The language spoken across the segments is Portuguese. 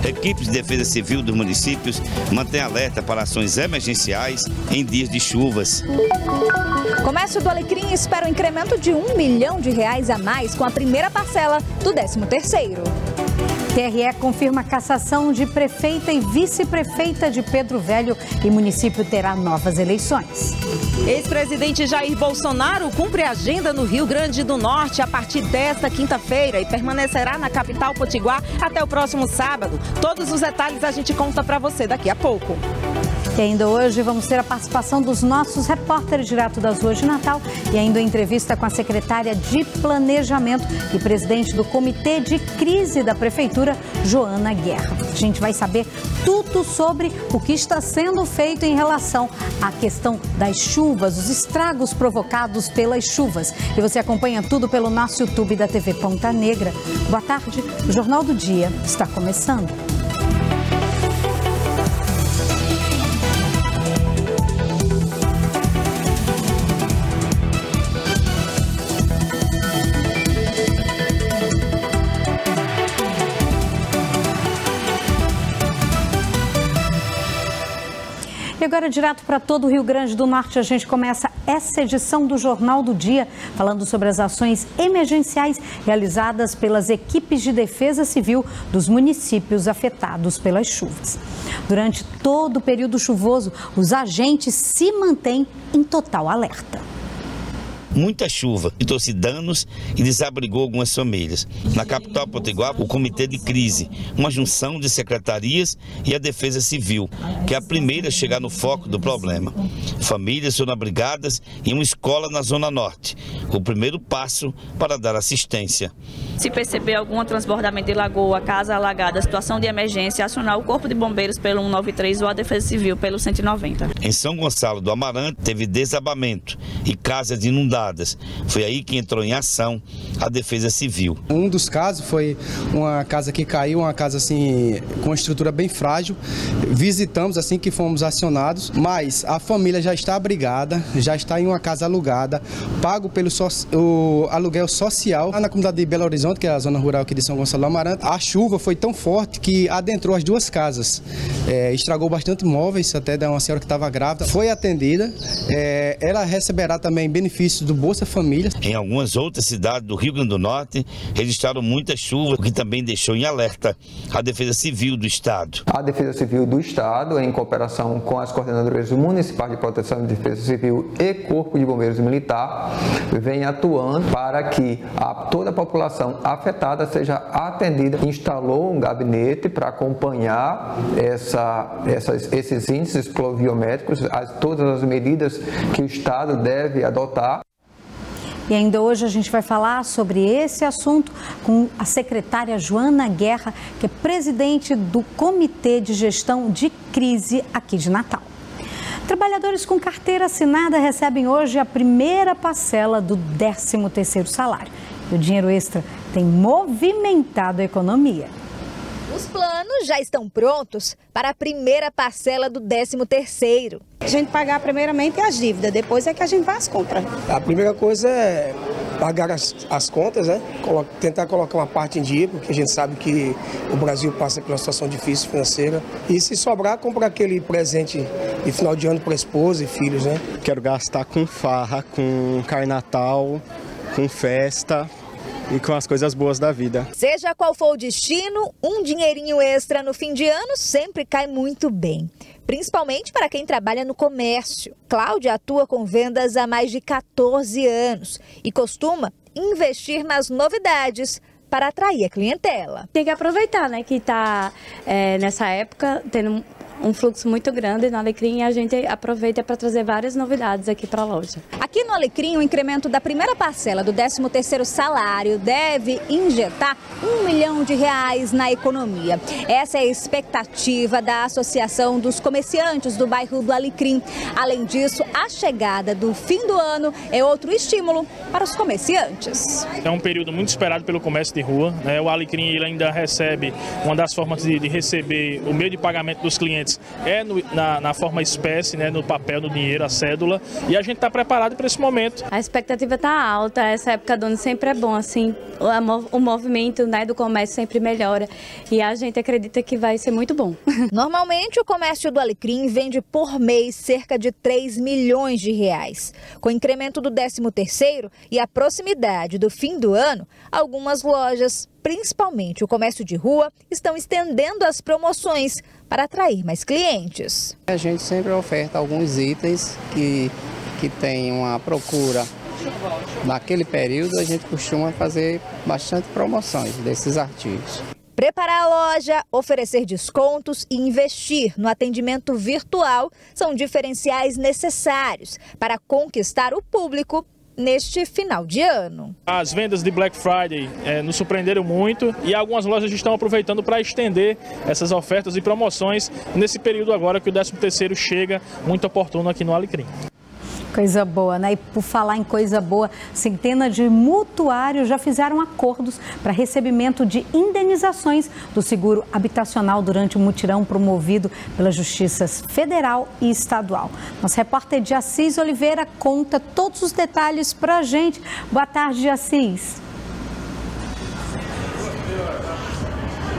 Equipes de defesa civil dos municípios mantêm alerta para ações emergenciais em dias de chuvas. Comércio do Alecrim espera um incremento de R$1 milhão a mais com a primeira parcela do 13º. TRE confirma a cassação de prefeita e vice-prefeita de Pedro Velho e município terá novas eleições. Ex-presidente Jair Bolsonaro cumpre a agenda no Rio Grande do Norte a partir desta quinta-feira e permanecerá na capital Potiguar até o próximo sábado. Todos os detalhes a gente conta para você daqui a pouco. E ainda hoje vamos ter a participação dos nossos repórteres direto das ruas de Natal e ainda a entrevista com a secretária de Planejamento e presidente do Comitê de Crise da Prefeitura, Joana Guerra. A gente vai saber tudo sobre o que está sendo feito em relação à questão das chuvas, os estragos provocados pelas chuvas. E você acompanha tudo pelo nosso YouTube da TV Ponta Negra. Boa tarde, o Jornal do Dia está começando. E agora, direto para todo o Rio Grande do Norte, a gente começa essa edição do Jornal do Dia, falando sobre as ações emergenciais realizadas pelas equipes de defesa civil dos municípios afetados pelas chuvas. Durante todo o período chuvoso, os agentes se mantêm em total alerta. Muita chuva trouxe danos e desabrigou algumas famílias. Na capital Potiguar, o Comitê de Crise, uma junção de secretarias e a Defesa Civil, que é a primeira a chegar no foco do problema. Famílias foram abrigadas em uma escola na Zona Norte, o primeiro passo para dar assistência. Se perceber algum transbordamento de lagoa, casa alagada, situação de emergência, acionar o Corpo de Bombeiros pelo 193 ou a Defesa Civil pelo 190. Em São Gonçalo do Amarante teve desabamento e casas inundadas. Foi aí que entrou em ação a Defesa Civil. Um dos casos foi uma casa que caiu, uma casa assim com uma estrutura bem frágil. Visitamos assim que fomos acionados, mas a família já está abrigada, já está em uma casa alugada, pago pelo o aluguel social. Lá na comunidade de Belo Horizonte, que é a zona rural aqui de São Gonçalo do Amarante, a chuva foi tão forte que adentrou as duas casas. Estragou bastante móveis, até da uma senhora que estava grávida. Foi atendida, ela receberá também benefícios do Bolsa Família. Em algumas outras cidades do Rio Grande do Norte, registraram muita chuva, o que também deixou em alerta a Defesa Civil do Estado. A Defesa Civil do Estado, em cooperação com as coordenadorias municipais de proteção e defesa civil e Corpo de Bombeiros Militar, vem atuando para que toda a população afetada seja atendida. Instalou um gabinete para acompanhar esses índices pluviométricos, todas as medidas que o Estado deve adotar. E ainda hoje a gente vai falar sobre esse assunto com a secretária Joana Guerra, que é presidente do Comitê de Gestão de Crise aqui de Natal. Trabalhadores com carteira assinada recebem hoje a primeira parcela do 13º salário. E o dinheiro extra tem movimentado a economia. Os planos já estão prontos para a primeira parcela do 13º. A gente pagar primeiramente as dívidas, depois é que a gente faz as compras. A primeira coisa é pagar as contas, né? Tentar colocar uma parte em dia, porque a gente sabe que o Brasil passa por uma situação difícil financeira. E se sobrar, comprar aquele presente de final de ano para a esposa e filhos, né? Quero gastar com farra, com carnatal, com festa e com as coisas boas da vida. Seja qual for o destino, um dinheirinho extra no fim de ano sempre cai muito bem. Principalmente para quem trabalha no comércio. Cláudia atua com vendas há mais de 14 anos e costuma investir nas novidades para atrair a clientela. Tem que aproveitar, né, que está nessa época tendo um fluxo muito grande no Alecrim e a gente aproveita para trazer várias novidades aqui para a loja. Aqui no Alecrim, o incremento da primeira parcela do 13º salário deve injetar R$1 milhão na economia. Essa é a expectativa da Associação dos Comerciantes do bairro do Alecrim. Além disso, a chegada do fim do ano é outro estímulo para os comerciantes. É um período muito esperado pelo comércio de rua, né? O Alecrim ele ainda recebe uma das formas de receber o meio de pagamento dos clientes clientes é na forma espécie, né, no papel, no dinheiro, a cédula, e a gente está preparado para esse momento. A expectativa está alta, essa época do ano sempre é bom, assim, o movimento, né, do comércio sempre melhora e a gente acredita que vai ser muito bom. Normalmente o comércio do Alecrim vende por mês cerca de 3 milhões de reais. Com o incremento do 13º e a proximidade do fim do ano, algumas lojas, principalmente o comércio de rua, estão estendendo as promoções para atrair mais clientes. A gente sempre oferta alguns itens que tem uma procura. Naquele período a gente costuma fazer bastante promoções desses artigos. Preparar a loja, oferecer descontos e investir no atendimento virtual são diferenciais necessários para conquistar o público neste final de ano. As vendas de Black Friday nos surpreenderam muito e algumas lojas estão aproveitando para estender essas ofertas e promoções nesse período agora que o 13º chega muito oportuno aqui no Alecrim. Coisa boa, né? E por falar em coisa boa, centenas de mutuários já fizeram acordos para recebimento de indenizações do seguro habitacional durante o mutirão promovido pela Justiça Federal e Estadual. Nosso repórter de Assis Oliveira conta todos os detalhes para a gente. Boa tarde, Assis.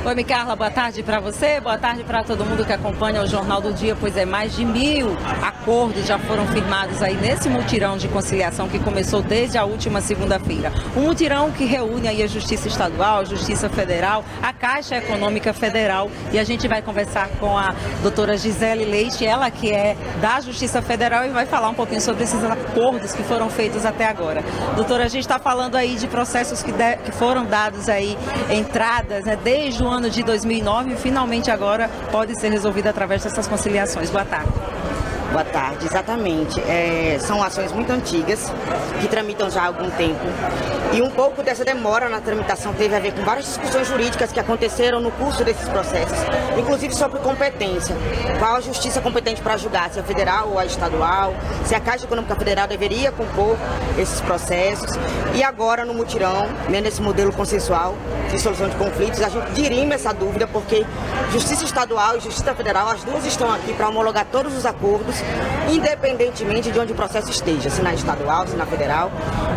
Oi, Micarla, boa tarde para você, boa tarde para todo mundo que acompanha o Jornal do Dia, pois mais de 1.000 acordos já foram firmados aí nesse mutirão de conciliação que começou desde a última segunda-feira. Um mutirão que reúne aí a Justiça Estadual, a Justiça Federal, a Caixa Econômica Federal, e a gente vai conversar com a doutora Gisele Leite, ela que é da Justiça Federal, e vai falar um pouquinho sobre esses acordos que foram feitos até agora. Doutora, a gente está falando aí de processos que foram dados aí, entradas, né, desde o ano de 2009 e finalmente agora pode ser resolvida através dessas conciliações. Boa tarde. Boa tarde, exatamente. São ações muito antigas, que tramitam já há algum tempo. E um pouco dessa demora na tramitação teve a ver com várias discussões jurídicas que aconteceram no curso desses processos, inclusive sobre competência. Qual a justiça competente para julgar, se a federal ou a estadual, se a Caixa Econômica Federal deveria compor esses processos. E agora, no mutirão, né, nesse modelo consensual de solução de conflitos, a gente dirime essa dúvida, porque Justiça Estadual e Justiça Federal, as duas estão aqui para homologar todos os acordos, independentemente de onde o processo esteja, se na estadual, se na federal.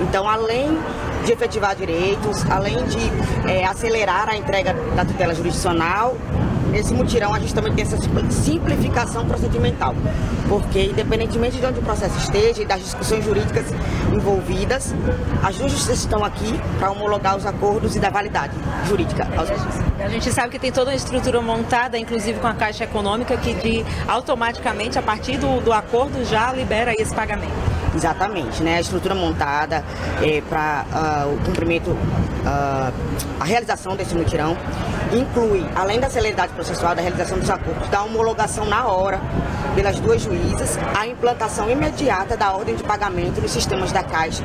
Então, além de efetivar direitos, além de acelerar a entrega da tutela jurisdicional, nesse mutirão a gente também tem essa simplificação procedimental, porque independentemente de onde o processo esteja e das discussões jurídicas envolvidas, as duas justiças estão aqui para homologar os acordos e dar validade jurídica aos juízes. A gente sabe que tem toda uma estrutura montada, inclusive com a Caixa Econômica, que automaticamente, a partir do acordo, já libera esse pagamento. Exatamente, né? A estrutura montada para o cumprimento, a realização desse mutirão inclui, além da celeridade processual, da realização dos acordos, da homologação na hora pelas duas juízas, a implantação imediata da ordem de pagamento nos sistemas da Caixa,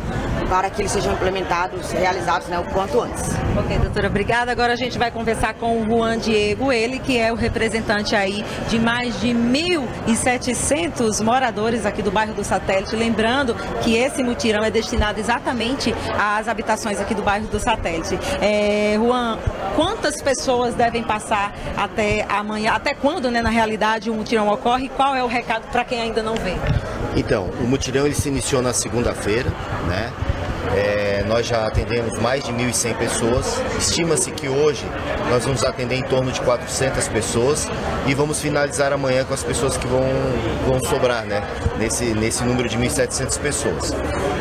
para que eles sejam implementados, realizados, né, o quanto antes. Ok, doutora, obrigada. Agora a gente vai conversar com o Juan Diego, ele que é o representante aí de mais de 1.700 moradores aqui do bairro do Satélite. Lembrando que esse mutirão é destinado exatamente às habitações aqui do bairro do Satélite. Juan, quantas pessoas devem passar até amanhã? Até quando, né, na realidade, o mutirão ocorre? Qual é o recado para quem ainda não vê? Então, o mutirão ele se iniciou na segunda-feira, né? Nós já atendemos mais de 1.100 pessoas. Estima-se que hoje nós vamos atender em torno de 400 pessoas e vamos finalizar amanhã com as pessoas que vão sobrar, né? Nesse número de 1.700 pessoas.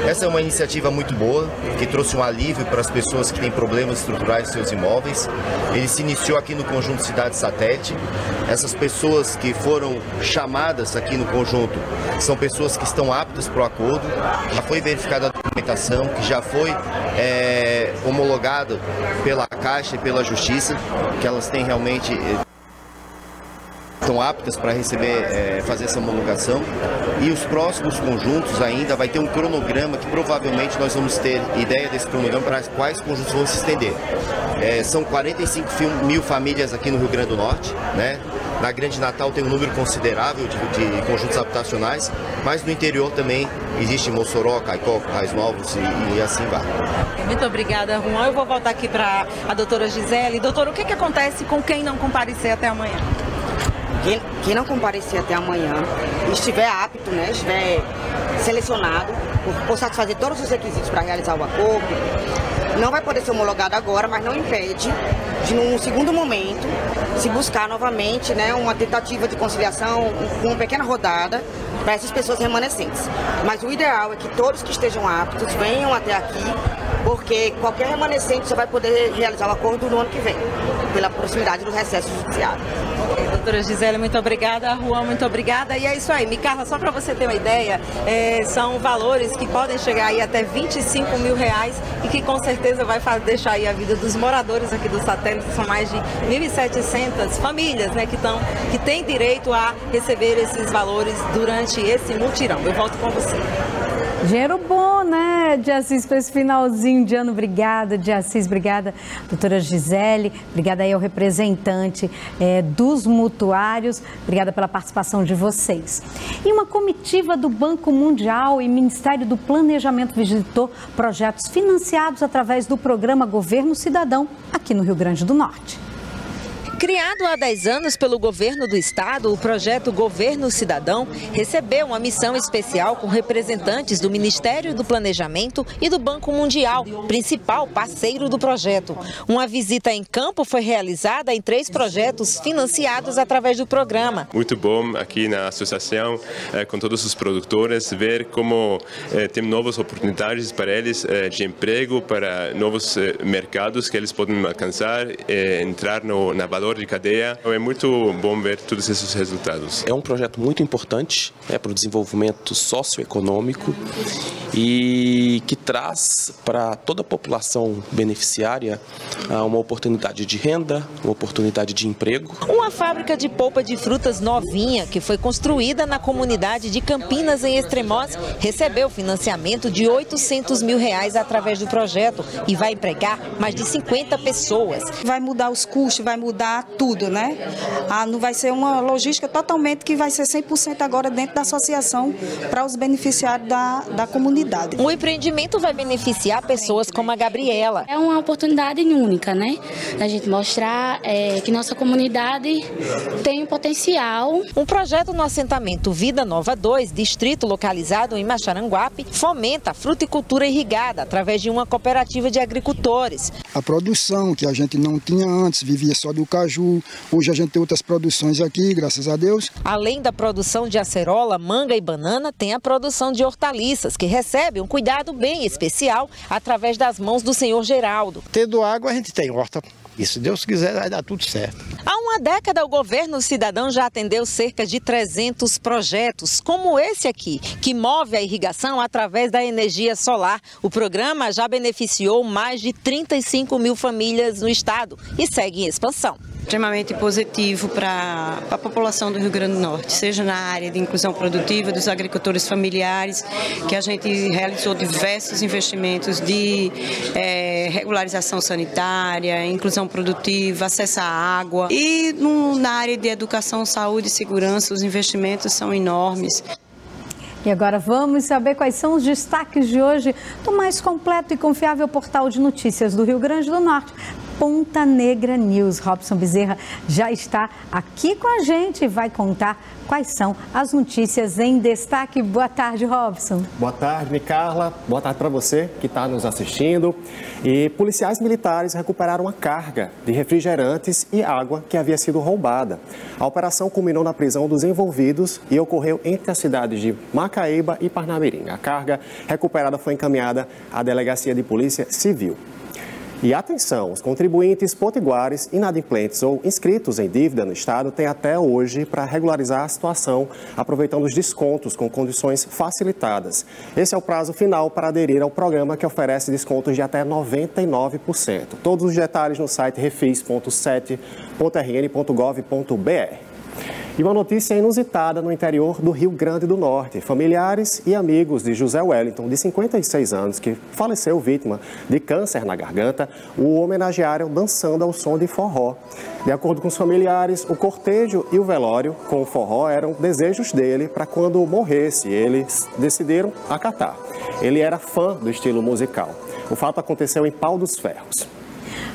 Essa é uma iniciativa muito boa, que trouxe um alívio para as pessoas que têm problemas estruturais em seus imóveis. Ele se iniciou aqui no Conjunto Cidade Satélite. Essas pessoas que foram chamadas aqui no conjunto são pessoas que estão aptas para o acordo. Já foi verificada a documentação, que já foi homologado pela Caixa e pela Justiça, que elas têm realmente estão aptas para receber, fazer essa homologação. E os próximos conjuntos ainda vai ter um cronograma que provavelmente nós vamos ter ideia desse cronograma para quais conjuntos vão se estender. São 45 mil famílias aqui no Rio Grande do Norte, né? Na Grande Natal tem um número considerável de conjuntos habitacionais, mas no interior também existe Mossoró, Caicó, Currais Novos e assim vai. Muito obrigada, Juan. Eu vou voltar aqui para a doutora Gisele. Doutora, o que acontece com quem não comparecer até amanhã? Quem não comparecer até amanhã e estiver apto, né, estiver selecionado por satisfazer todos os requisitos para realizar o acordo, não vai poder ser homologado agora, mas não impede de, num segundo momento, se buscar novamente, né, uma tentativa de conciliação, uma pequena rodada para essas pessoas remanescentes. Mas o ideal é que todos que estejam aptos venham até aqui, porque qualquer remanescente só vai poder realizar o acordo no ano que vem, pela proximidade do recesso judiciário. Doutora Gisele, muito obrigada. Juan, muito obrigada. E é isso aí. Micarla, só para você ter uma ideia, são valores que podem chegar aí até R$25 mil e que com certeza vai deixar aí a vida dos moradores aqui do satélite. São mais de 1.700 famílias, né, que têm direito a receber esses valores durante esse mutirão. Eu volto com você. Dinheiro bom, né, de Assis, para esse finalzinho de ano. Obrigada, de Assis, obrigada, doutora Gisele, obrigada aí ao representante dos mutuários, obrigada pela participação de vocês. E uma comitiva do Banco Mundial e Ministério do Planejamento visitou projetos financiados através do programa Governo Cidadão aqui no Rio Grande do Norte. Criado há 10 anos pelo governo do estado, o projeto Governo Cidadão recebeu uma missão especial com representantes do Ministério do Planejamento e do Banco Mundial, principal parceiro do projeto. Uma visita em campo foi realizada em 3 projetos financiados através do programa. Muito bom aqui na associação, com todos os produtores, ver como tem novas oportunidades para eles de emprego, para novos mercados que eles podem alcançar, entrar na valor de cadeia. É muito bom ver todos esses resultados. É um projeto muito importante para o desenvolvimento socioeconômico e que traz para toda a população beneficiária uma oportunidade de renda, uma oportunidade de emprego. Uma fábrica de polpa de frutas novinha, que foi construída na comunidade de Campinas, em Extremoz, recebeu financiamento de R$800 mil através do projeto e vai empregar mais de 50 pessoas. Vai mudar os custos, vai mudar tudo, né? Não vai ser uma logística totalmente que vai ser 100% agora dentro da associação para os beneficiários da comunidade. O empreendimento vai beneficiar pessoas como a Gabriela. É uma oportunidade única, né? A gente mostrar que nossa comunidade tem um potencial. Um projeto no assentamento Vida Nova 2, distrito localizado em Maxaranguape, fomenta a fruticultura irrigada através de uma cooperativa de agricultores. A produção que a gente não tinha antes, vivia só do caju, hoje a gente tem outras produções aqui, graças a Deus. Além da produção de acerola, manga e banana, tem a produção de hortaliças, que recebe um cuidado bem especial através das mãos do senhor Geraldo. Tendo água, a gente tem horta. E se Deus quiser, vai dar tudo certo. Há uma década, o Governo Cidadão já atendeu cerca de 300 projetos, como esse aqui, que move a irrigação através da energia solar. O programa já beneficiou mais de 35 mil famílias no estado e segue em expansão. Extremamente positivo para a população do Rio Grande do Norte, seja na área de inclusão produtiva dos agricultores familiares, que a gente realizou diversos investimentos de regularização sanitária, inclusão produtiva, acesso à água, e na área de educação, saúde e segurança, os investimentos são enormes. E agora vamos saber quais são os destaques de hoje do mais completo e confiável portal de notícias do Rio Grande do Norte, Ponta Negra News. Robson Bezerra já está aqui com a gente e vai contar quais são as notícias em destaque. Boa tarde, Robson. Boa tarde, Micarla. Boa tarde para você que está nos assistindo. E policiais militares recuperaram uma carga de refrigerantes e água que havia sido roubada. A operação culminou na prisão dos envolvidos e ocorreu entre as cidades de Macaíba e Parnamirim. A carga recuperada foi encaminhada à Delegacia de Polícia Civil. E atenção, os contribuintes potiguares, inadimplentes ou inscritos em dívida no estado têm até hoje para regularizar a situação, aproveitando os descontos com condições facilitadas. Esse é o prazo final para aderir ao programa, que oferece descontos de até 99%. Todos os detalhes no site refis.7.rn.gov.br. E uma notícia inusitada no interior do Rio Grande do Norte. Familiares e amigos de José Wellington, de 56 anos, que faleceu vítima de câncer na garganta, o homenagearam dançando ao som de forró. De acordo com os familiares, o cortejo e o velório com o forró eram desejos dele para quando morresse. Eles decidiram acatar. Ele era fã do estilo musical. O fato aconteceu em Pau dos Ferros.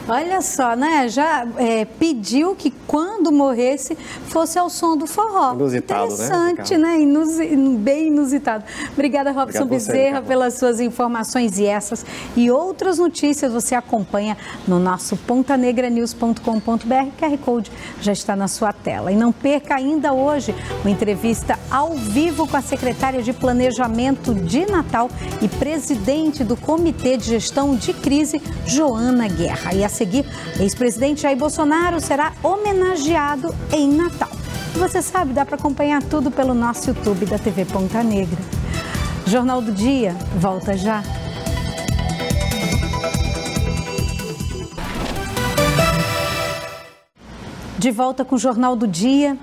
Olha só, né? Já pediu que quando morresse fosse ao som do forró. Inusitado, interessante, né? Bem inusitado. Obrigada, Robson Bezerra, pelas suas informações, e essas e outras notícias você acompanha no nosso pontanegranews.com.br. QR Code já está na sua tela. E não perca ainda hoje uma entrevista ao vivo com a secretária de Planejamento de Natal e presidente do Comitê de Gestão de Crise, Joana Guerra. E a seguir, o ex-presidente Jair Bolsonaro será homenageado em Natal. Você sabe, dá para acompanhar tudo pelo nosso YouTube da TV Ponta Negra. Jornal do Dia, volta já. De volta com o Jornal do Dia.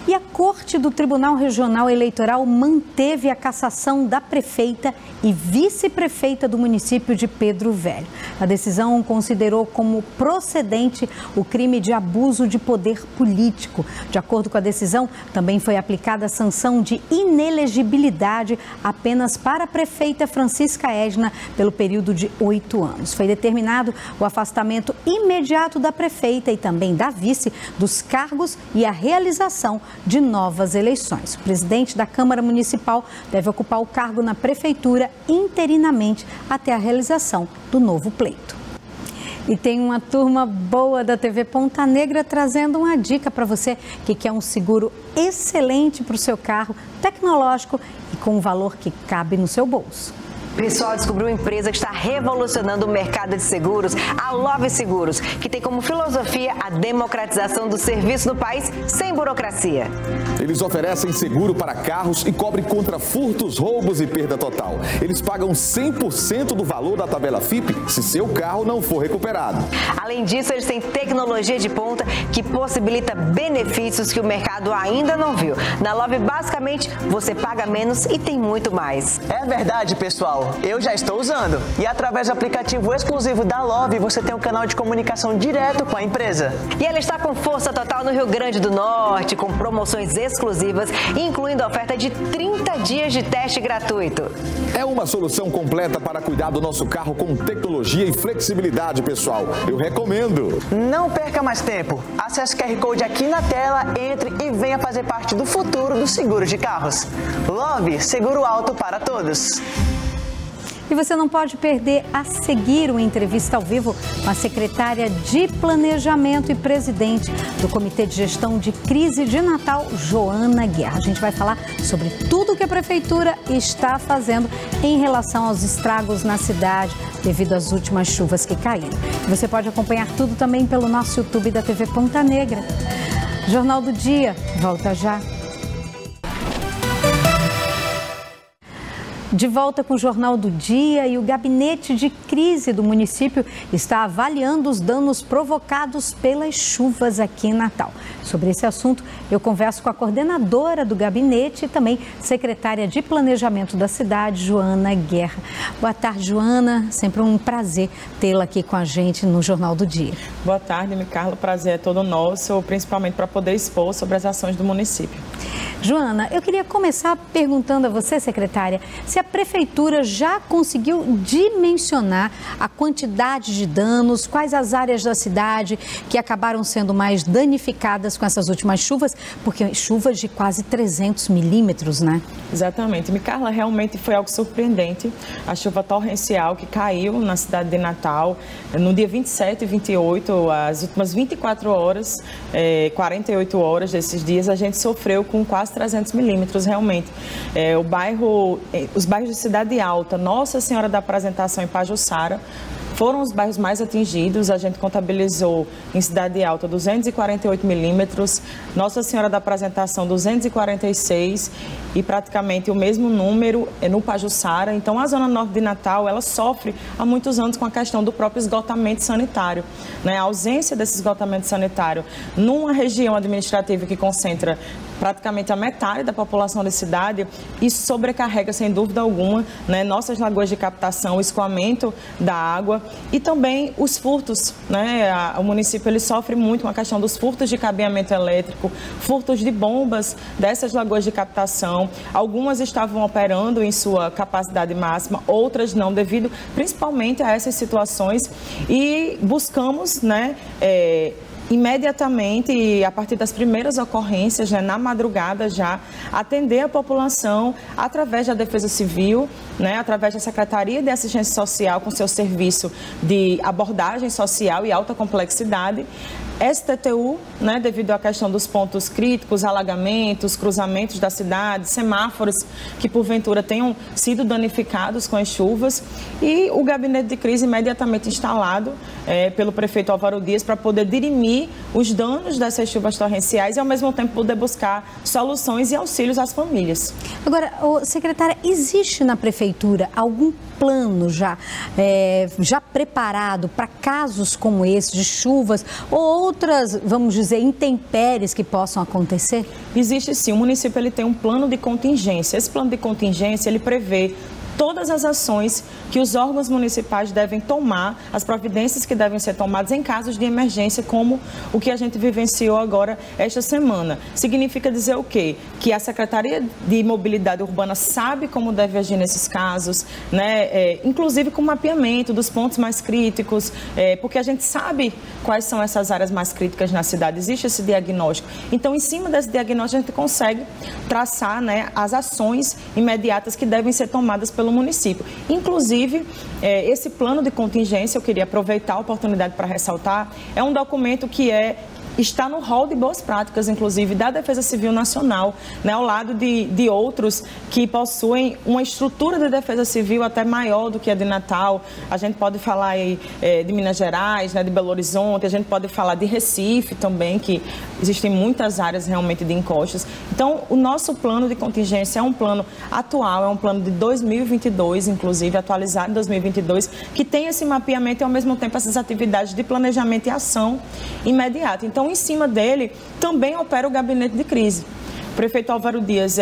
E a Corte do Tribunal Regional Eleitoral manteve a cassação da prefeita e vice-prefeita do município de Pedro Velho. A decisão considerou como procedente o crime de abuso de poder político. De acordo com a decisão, também foi aplicada a sanção de inelegibilidade apenas para a prefeita Francisca Edna pelo período de 8 anos. Foi determinado o afastamento imediato da prefeita e também da vice dos cargos e a realização de novas eleições. O presidente da Câmara Municipal deve ocupar o cargo na prefeitura interinamente até a realização do novo pleito. E tem uma turma boa da TV Ponta Negra trazendo uma dica para você que quer um seguro excelente para o seu carro, tecnológico e com um valor que cabe no seu bolso. O pessoal descobriu uma empresa que está revolucionando o mercado de seguros, a Love Seguros, que tem como filosofia a democratização do serviço no país sem burocracia. Eles oferecem seguro para carros e cobrem contra furtos, roubos e perda total. Eles pagam 100% do valor da tabela FIPE se seu carro não for recuperado. Além disso, eles têm tecnologia de ponta que possibilita benefícios que o mercado ainda não viu. Na Love, basicamente, você paga menos e tem muito mais. É verdade, pessoal. Eu já estou usando. E através do aplicativo exclusivo da Love, você tem um canal de comunicação direto com a empresa. E ela está com força total no Rio Grande do Norte, com promoções exclusivas, incluindo a oferta de 30 dias de teste gratuito. É uma solução completa para cuidar do nosso carro com tecnologia e flexibilidade, pessoal. Eu recomendo. Não perca mais tempo. Acesse o QR Code aqui na tela, entre e venha fazer parte do futuro dos seguros de carros. Love, seguro alto para todos. E você não pode perder a seguir uma entrevista ao vivo com a secretária de Planejamento e presidente do Comitê de Gestão de Crise de Natal, Joana Guerra. A gente vai falar sobre tudo que a Prefeitura está fazendo em relação aos estragos na cidade devido às últimas chuvas que caíram. Você pode acompanhar tudo também pelo nosso YouTube da TV Ponta Negra. Jornal do Dia, volta já. De volta com o Jornal do Dia, e o Gabinete de Crise do município está avaliando os danos provocados pelas chuvas aqui em Natal. Sobre esse assunto, eu converso com a coordenadora do gabinete e também secretária de Planejamento da cidade, Joana Guerra. Boa tarde, Joana. Sempre um prazer tê-la aqui com a gente no Jornal do Dia. Boa tarde, Micarla. O prazer é todo nosso, principalmente para poder expor sobre as ações do município. Joana, eu queria começar perguntando a você, secretária, se a Prefeitura já conseguiu dimensionar a quantidade de danos, quais as áreas da cidade que acabaram sendo mais danificadas com essas últimas chuvas, porque chuvas de quase 300 milímetros, né? Exatamente. Micarla, realmente foi algo surpreendente. A chuva torrencial que caiu na cidade de Natal no dia 27 e 28, as últimas 24 horas, 48 horas desses dias, a gente sofreu com quase 300 milímetros, realmente. Os bairros de Cidade Alta, Nossa Senhora da Apresentação e Pajuçara, foram os bairros mais atingidos. A gente contabilizou em Cidade Alta 248 milímetros, Nossa Senhora da Apresentação 246 e praticamente o mesmo número no Pajuçara. Então a Zona Norte de Natal, ela sofre há muitos anos com a questão do próprio esgotamento sanitário, né? A ausência desse esgotamento sanitário numa região administrativa que concentra praticamente a metade da população da cidade, isso sobrecarrega, sem dúvida alguma, né, nossas lagoas de captação, o escoamento da água. e também os furtos, né? O município ele sofre muito com a questão dos furtos de cabeamento elétrico, furtos de bombas dessas lagoas de captação. Algumas estavam operando em sua capacidade máxima, outras não, devido principalmente a essas situações, e buscamos, né, imediatamente, a partir das primeiras ocorrências, né, na madrugada já, atender a população através da Defesa Civil, né, através da Secretaria de Assistência Social, com seu serviço de abordagem social e alta complexidade, STTU, né, devido à questão dos pontos críticos, alagamentos, cruzamentos da cidade, semáforos que porventura tenham sido danificados com as chuvas, e o gabinete de crise imediatamente instalado pelo prefeito Álvaro Dias para poder dirimir os danos dessas chuvas torrenciais e ao mesmo tempo poder buscar soluções e auxílios às famílias. Agora, secretária, existe na prefeitura algum plano já preparado para casos como esse, de chuvas ou outras, vamos dizer, intempéries que possam acontecer? Existe sim, o município ele tem um plano de contingência. Esse plano de contingência ele prevê todas as ações que os órgãos municipais devem tomar, as providências que devem ser tomadas em casos de emergência, como o que a gente vivenciou agora esta semana. Significa dizer o quê? Que a Secretaria de Mobilidade Urbana sabe como deve agir nesses casos, né? Inclusive com mapeamento dos pontos mais críticos, porque a gente sabe quais são essas áreas mais críticas na cidade, existe esse diagnóstico. Então, em cima desse diagnóstico, a gente consegue traçar, né, as ações imediatas que devem ser tomadas pelo município. Inclusive, esse plano de contingência, eu queria aproveitar a oportunidade para ressaltar, é um documento que está no rol de boas práticas, inclusive, da Defesa Civil Nacional, né, ao lado de outros que possuem uma estrutura de defesa civil até maior do que a de Natal. A gente pode falar aí, de Minas Gerais, né, de Belo Horizonte, a gente pode falar de Recife também, que existem muitas áreas realmente de encostas. Então, o nosso plano de contingência é um plano atual, é um plano de 2022, inclusive, atualizado em 2022, que tem esse mapeamento e, ao mesmo tempo, essas atividades de planejamento e ação imediata. Então, em cima dele, também opera o gabinete de crise. O prefeito Álvaro Dias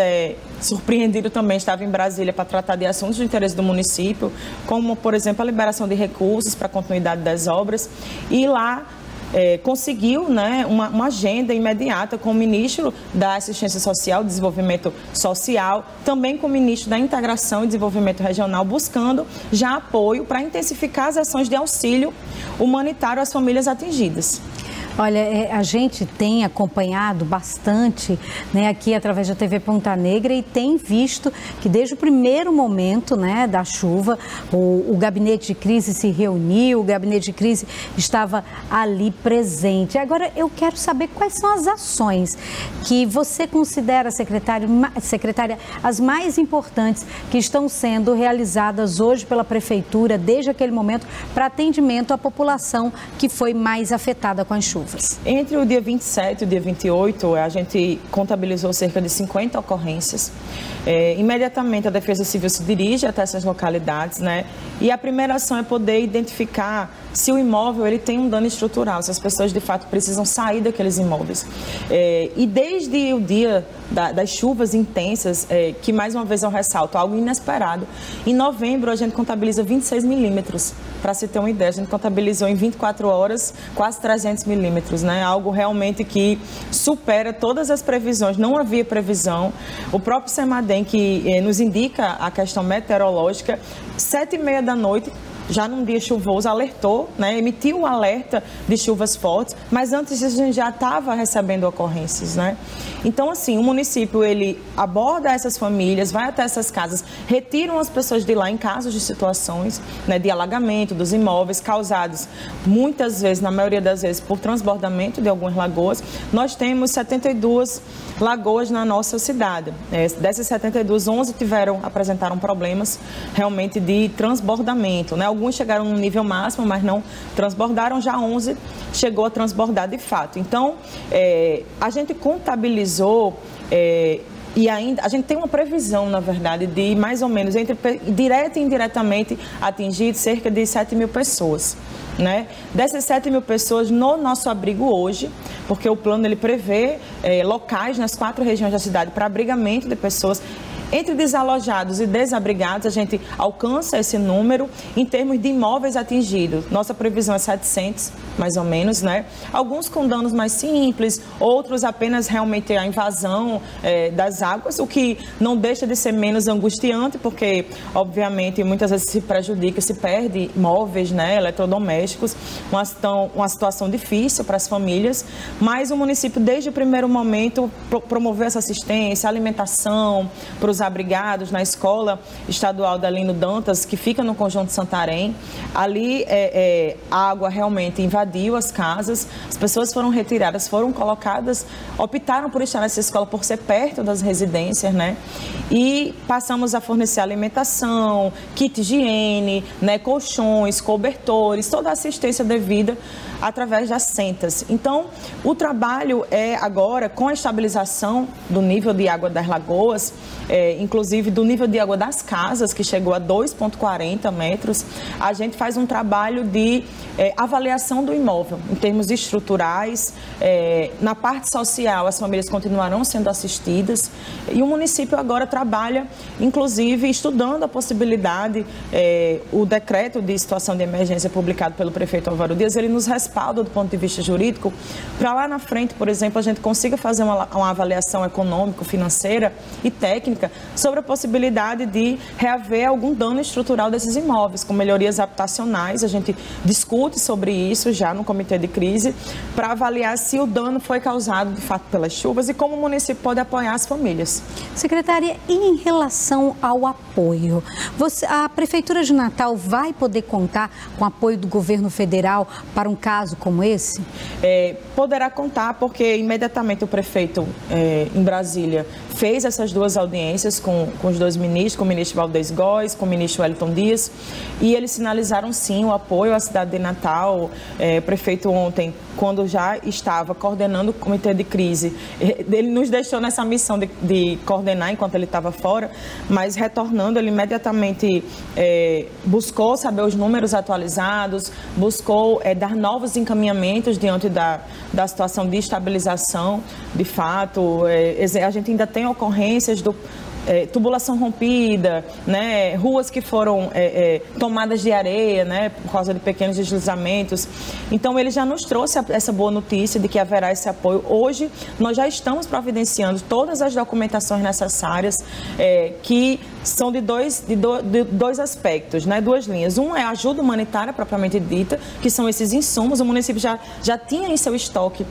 surpreendido também, estava em Brasília para tratar de assuntos de interesse do município, como, por exemplo, a liberação de recursos para a continuidade das obras, e lá conseguiu, né, uma agenda imediata com o ministro da Assistência Social, Desenvolvimento Social, também com o ministro da Integração e Desenvolvimento Regional, buscando já apoio para intensificar as ações de auxílio humanitário às famílias atingidas. Olha, a gente tem acompanhado bastante, né, aqui através da TV Ponta Negra, e tem visto que desde o primeiro momento, né, da chuva, o gabinete de crise se reuniu, o gabinete de crise estava ali presente. Agora, eu quero saber quais são as ações que você considera, secretária, as mais importantes que estão sendo realizadas hoje pela Prefeitura, desde aquele momento, para atendimento à população que foi mais afetada com as chuvas. Entre o dia 27 e o dia 28, a gente contabilizou cerca de 50 ocorrências. Imediatamente a Defesa Civil se dirige até essas localidades, né? E a primeira ação é poder identificar se o imóvel ele tem um dano estrutural, se as pessoas de fato precisam sair daqueles imóveis. E desde o dia das chuvas intensas, que mais uma vez eu ressalto, algo inesperado, em novembro a gente contabiliza 26 milímetros, para se ter uma ideia, a gente contabilizou em 24 horas quase 300 milímetros, né? Algo realmente que supera todas as previsões, não havia previsão. O próprio CEMADEM, que nos indica a questão meteorológica, 7h30 da noite, já num dia chuvoso, alertou, né, emitiu um alerta de chuvas fortes, mas antes disso a gente já estava recebendo ocorrências, né? Então, assim, o município, ele aborda essas famílias, vai até essas casas, retiram as pessoas de lá em casos de situações, né, de alagamento dos imóveis causados, muitas vezes, na maioria das vezes, por transbordamento de algumas lagoas. Nós temos 72 lagoas na nossa cidade. Dessas 72, 11 apresentaram problemas realmente de transbordamento, né? Alguns chegaram no nível máximo, mas não transbordaram, já 11 chegou a transbordar de fato. Então, a gente contabilizou e ainda a gente tem uma previsão, na verdade, de mais ou menos, entre direta e indiretamente, atingir cerca de 7 mil pessoas. Né? Dessas 7 mil pessoas no nosso abrigo hoje, porque o plano ele prevê locais nas 4 regiões da cidade para abrigamento de pessoas. Entre desalojados e desabrigados, a gente alcança esse número. Em termos de imóveis atingidos, nossa previsão é 700, mais ou menos, né? Alguns com danos mais simples, outros apenas realmente a invasão das águas, o que não deixa de ser menos angustiante, porque, obviamente, muitas vezes se prejudica, se perde móveis, né, eletrodomésticos, uma situação difícil para as famílias, mas o município, desde o primeiro momento, promoveu essa assistência, alimentação para os abrigados na escola estadual da Lino Dantas, que fica no Conjunto Santarém. Ali, a água realmente invadiu as casas, as pessoas foram retiradas, foram colocadas, optaram por estar nessa escola por ser perto das residências, né? E passamos a fornecer alimentação, kit de higiene, né, colchões, cobertores, toda a assistência devida através das centas. Então, o trabalho é agora, com a estabilização do nível de água das lagoas, inclusive do nível de água das casas, que chegou a 2,40 metros, a gente faz um trabalho de avaliação do imóvel, em termos estruturais. Na parte social, as famílias continuarão sendo assistidas, e o município agora trabalha, inclusive, estudando a possibilidade, o decreto de situação de emergência publicado pelo prefeito Álvaro Dias, ele nos respalda do ponto de vista jurídico, para lá na frente, por exemplo, a gente consiga fazer uma avaliação econômico-financeira e técnica sobre a possibilidade de reaver algum dano estrutural desses imóveis, com melhorias habitacionais. A gente discute sobre isso já no comitê de crise, para avaliar se o dano foi causado, de fato, pelas chuvas e como o município pode apoiar as famílias. Secretária, e em relação ao apoio, a Prefeitura de Natal vai poder contar com o apoio do governo federal para um caso como esse? Poderá contar, porque imediatamente o prefeito em Brasília fez essas duas audiências com os dois ministros, com o ministro Valdez Góes, com o ministro Wellington Dias, e eles sinalizaram sim o apoio à cidade de Natal. O prefeito ontem, quando já estava coordenando o comitê de crise, ele nos deixou nessa missão de coordenar enquanto ele estava fora, mas retornando, ele imediatamente buscou saber os números atualizados, buscou dar novos encaminhamentos diante da situação de estabilização. De fato, a gente ainda tem ocorrências do tubulação rompida, né, ruas que foram tomadas de areia, né, por causa de pequenos deslizamentos. Então, ele já nos trouxe essa boa notícia de que haverá esse apoio. Hoje, nós já estamos providenciando todas as documentações necessárias, que são de dois aspectos, né, duas linhas. Um é a ajuda humanitária propriamente dita, que são esses insumos. O município já tinha em seu estoque,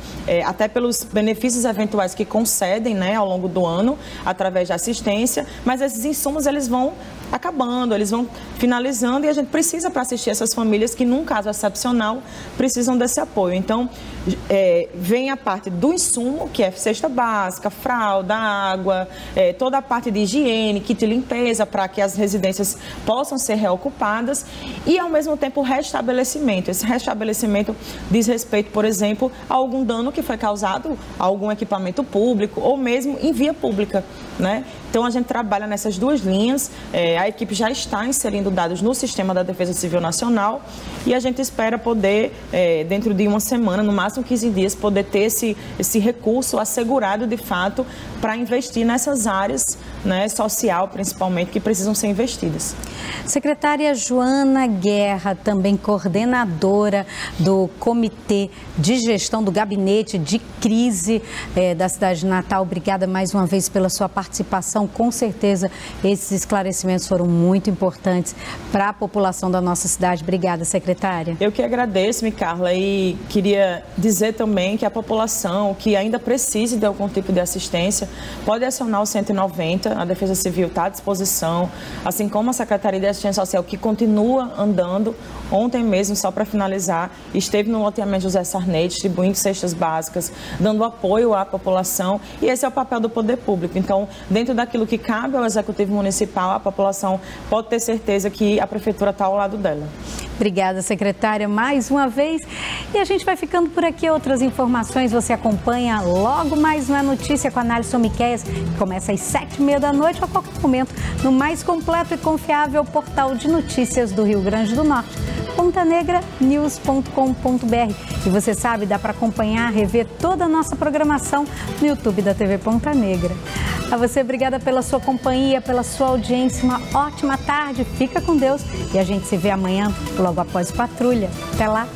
até pelos benefícios eventuais que concedem, né, ao longo do ano, através da assistência, mas esses insumos eles vão acabando, eles vão finalizando, e a gente precisa, para assistir essas famílias que, num caso excepcional, precisam desse apoio. Então, vem a parte do insumo, que é cesta básica, fralda, água, toda a parte de higiene, kit de limpeza, para que as residências possam ser reocupadas, e, ao mesmo tempo, o restabelecimento. Esse restabelecimento diz respeito, por exemplo, a algum dano que foi causado a algum equipamento público, ou mesmo em via pública, né? Então, a gente trabalha nessas duas linhas. A equipe já está inserindo dados no sistema da Defesa Civil Nacional, e a gente espera poder, dentro de uma semana, no máximo 15 dias, poder ter esse recurso assegurado, de fato, para investir nessas áreas, né, social, principalmente, que precisam ser investidas. Secretária Joana Guerra, também coordenadora do Comitê de Gestão do Gabinete de Crise da cidade de Natal, obrigada mais uma vez pela sua participação. Com certeza, esses esclarecimentos foram muito importantes para a população da nossa cidade. Obrigada, secretária. Eu que agradeço, Carla, e queria dizer também que a população que ainda precise de algum tipo de assistência pode acionar o 190, a Defesa Civil está à disposição, assim como a Secretaria de Assistência Social, que continua andando. Ontem mesmo, só para finalizar, esteve no loteamento José Sarney, distribuindo cestas básicas, dando apoio à população, e esse é o papel do poder público. Então, dentro daquilo que cabe ao Executivo Municipal, a população pode ter certeza que a Prefeitura está ao lado dela. Obrigada, secretária, mais uma vez. E a gente vai ficando por aqui. Outras informações você acompanha logo mais na Notícia com a Nalisson Miqueias, que começa às 7h30 da noite, a qualquer momento, no mais completo e confiável portal de notícias do Rio Grande do Norte. pontanegranews.com.br. E você sabe, dá para acompanhar, rever toda a nossa programação no YouTube da TV Ponta Negra. A você, obrigada pela sua companhia, pela sua audiência. Uma ótima tarde, fica com Deus e a gente se vê amanhã, logo após Patrulha. Até lá!